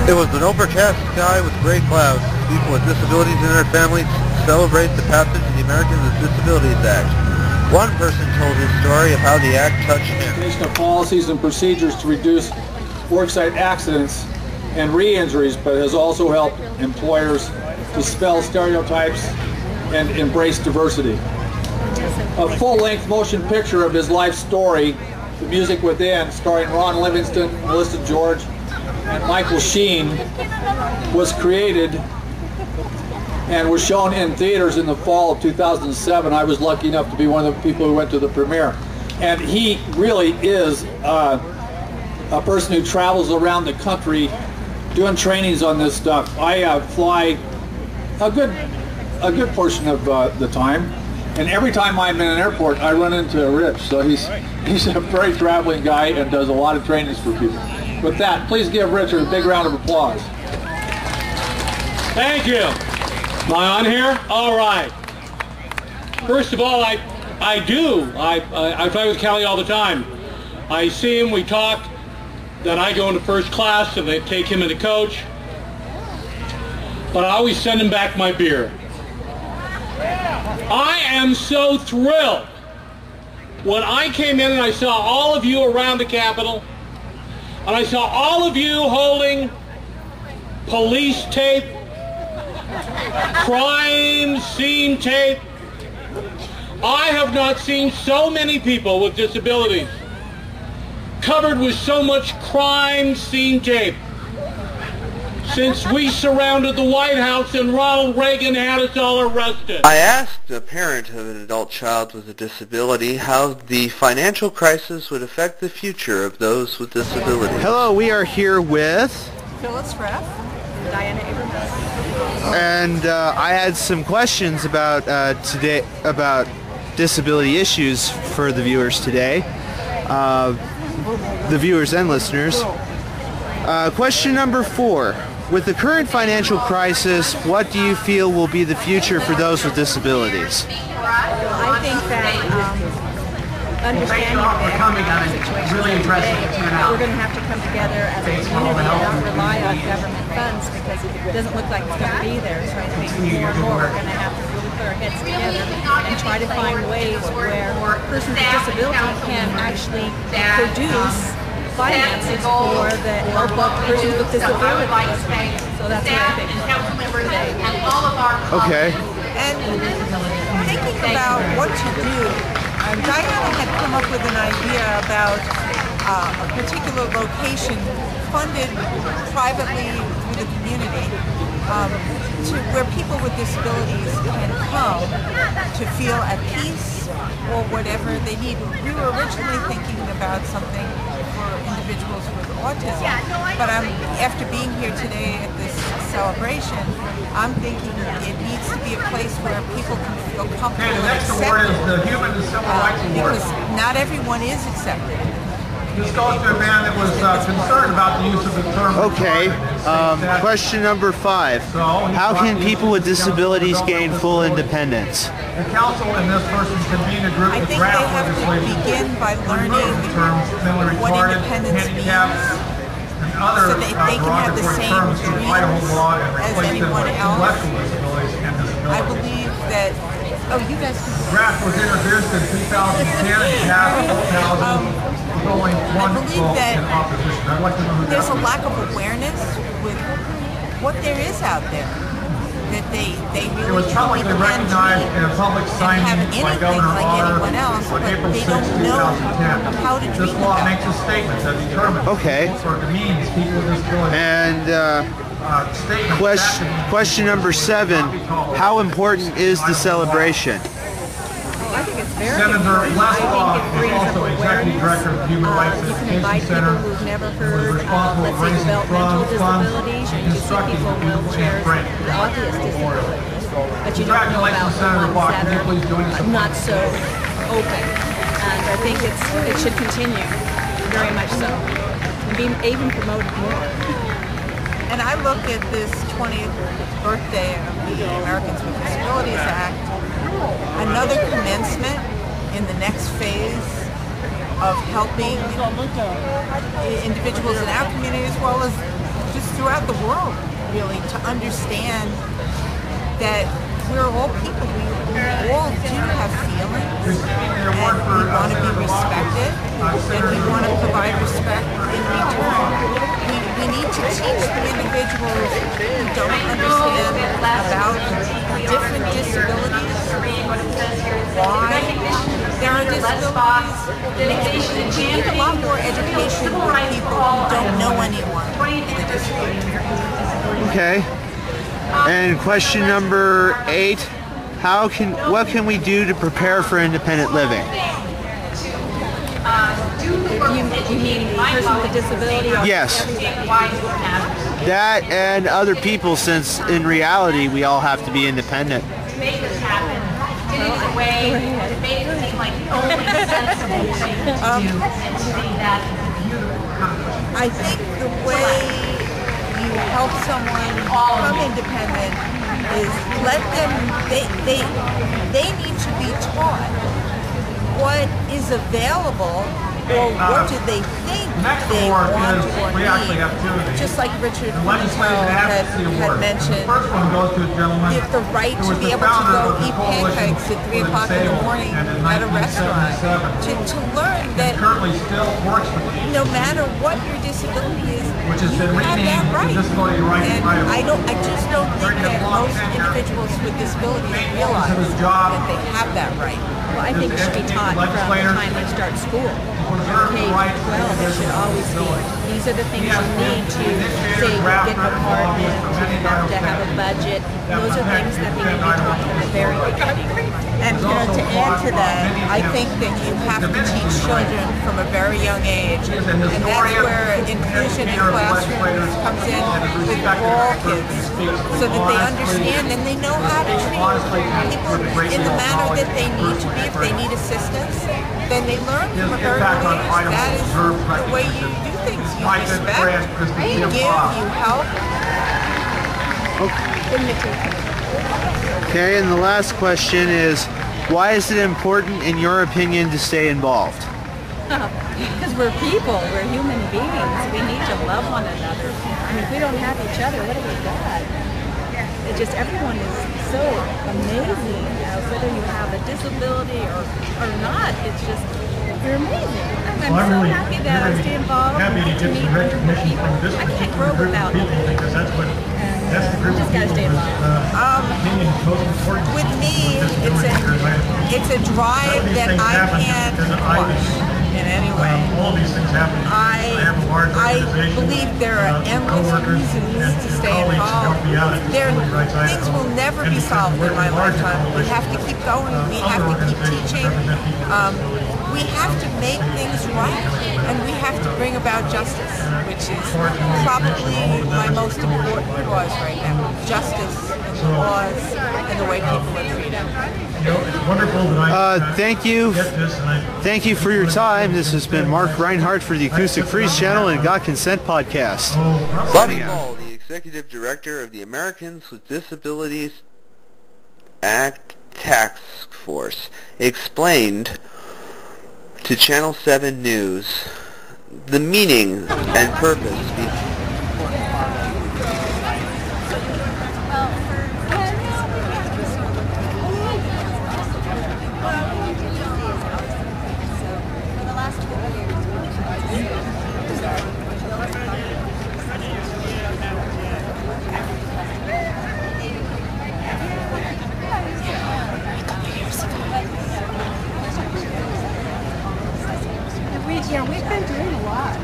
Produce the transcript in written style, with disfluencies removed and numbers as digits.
It was an overcast sky with gray clouds. People with disabilities and their families celebrate the passage of the Americans with Disabilities Act. One person told his story of how the act touched him. Of policies and procedures to reduce worksite accidents and re-injuries, but has also helped employers dispel stereotypes and embrace diversity. A full-length motion picture of his life story, The Music Within, starring Ron Livingston, Melissa George, and Michael Sheen, was created and was shown in theaters in the fall of 2007. I was lucky enough to be one of the people who went to the premiere. And he really is a person who travels around the country doing trainings on this stuff. I fly a good portion of the time, and every time I'm in an airport I run into Rich, so he's a very traveling guy and does a lot of trainings for people. With that, please give Richard a big round of applause. Thank you. Am I on here? All right. First of all, I fly with Kelly all the time. I see him, we talk, then I go into first class and they take him into coach. But I always send him back my beer. I am so thrilled when I came in and I saw all of you around the Capitol, and I saw all of you holding police tape, crime scene tape. I have not seen so many people with disabilities covered with so much crime scene tape since we surrounded the White House and Ronald Reagan had us all arrested. I asked a parent of an adult child with a disability how the financial crisis would affect the future of those with disabilities. Hello, we are here with Phyllis Reff and Diana Abrams. And I had some questions about today about disability issues for the viewers today, the viewers and listeners. Question number 4. With the current financial crisis, what do you feel will be the future for those with disabilities? I think that understanding the economic situation today, we're going to have to come together as a community and not rely on government funds because it doesn't look like it's going to be there. So I think more and more we're going to have to really put our heads together and try to find ways where persons with disability can actually produce finances for the help of persons with disabilities. So that's what I think today. Okay. And thinking about what to do, Diana had come up with an idea about a particular location funded privately through the community to where people with disabilities can come to feel at peace or whatever they need. We were originally thinking about something for individuals with autism, but after being here today at this celebration, I'm thinking it needs to be a place where people can feel comfortable and accepted, because not everyone is accepted. This goes to a man that was concerned about the use of the term. Okay. Question number 5. How can people with disabilities gain full independence? The council and this person convene a group I to think draft they have to legislation begin by learning what independence means, so that they can have the same dreams as anyone else. I believe that, oh, you guys can... The draft was introduced in 2010 and passed in 2000. I believe that there's a lack of awareness with what there is out there. That they really it was publicly recognized in a public signing by Governor Otter anyone else, but they don't know how to treat This law makes a statement that determines or demeans people with disabilities. And question number 7. How important is the celebration? I think it's very Senator important. Les I think it brings up also Executive Director of Human Rights you can invite people who've never heard, let's say, developmental disabilities, or you can see people in wheelchairs with obvious disabilities, but you don't know about the ones that are not so open. And I think it should continue, very much so, and be even promoted more. And I look at this 20th birthday of the Americans with Disabilities Act, another commencement in the next phase of helping individuals in our community as well as just throughout the world, really, to understand that we're all people. We all do have feelings, and we want to be respected, and we want to provide respect in return. We need to teach the individuals who don't understand about different disabilities, why there are disabilities. We need a lot more education for people who don't know anyone in the disability. Okay. And question number 8, what can we do to prepare for independent living? You mean the person with a disability? Or yes. That and other people, since in reality we all have to be independent. To make this happen, it is a way to make it seem like the only sensible thing to do, and to me that is a beautiful accomplishment. I think the way you help someone become independent is let them, they need to be taught what is available, or what do they think they want or need. Just like Richard had mentioned, the right to be able to go eat pancakes at 3 o'clock in the morning at a restaurant. To learn that no matter what your disability is, you have that right. And I just don't think that most individuals with disabilities realize that they have that right. Well, I think it should be taught from the time they start school. K-12, it should always be. These are the things you need to, say, get an apartment, you have to have a budget. Those are things that they need to be taught from the very beginning. And to add to that, I think that you have to teach children from a very young age, and that's where inclusion in classrooms comes in with all kids, so that they understand and they know how to treat people in the manner that they need to be. If they need assistance, then they learn from a very young age. That is the way you do things. You respect, you give, you help. Okay, and the last question is, why is it important, in your opinion, to stay involved? Because we're people, we're human beings. We need to love one another. I mean, if we don't have each other, what do we got? It's just, everyone is so amazing. Whether you have a disability or not, it's just, you're amazing. I'm so happy that I stay involved and get to meet wonderful people. I can't grow without them. You just gotta stay involved. With me, it's a drive that I can't quash in any way. I believe there are endless reasons to stay involved. Things will never be solved in my lifetime. We have to keep going. We have to keep teaching. We have to make things right, and we have to bring about justice, which is probably my most important cause right now. Justice and the laws and the way people are treated. Thank you for your time. This has been Mark Reinhardt for the Acoustic Freeze Channel and Got Consent Podcast. Bobby Ball, the Executive Director of the Americans with Disabilities Act Task Force, explained to Channel 7 News the meaning and purpose We've been doing a lot.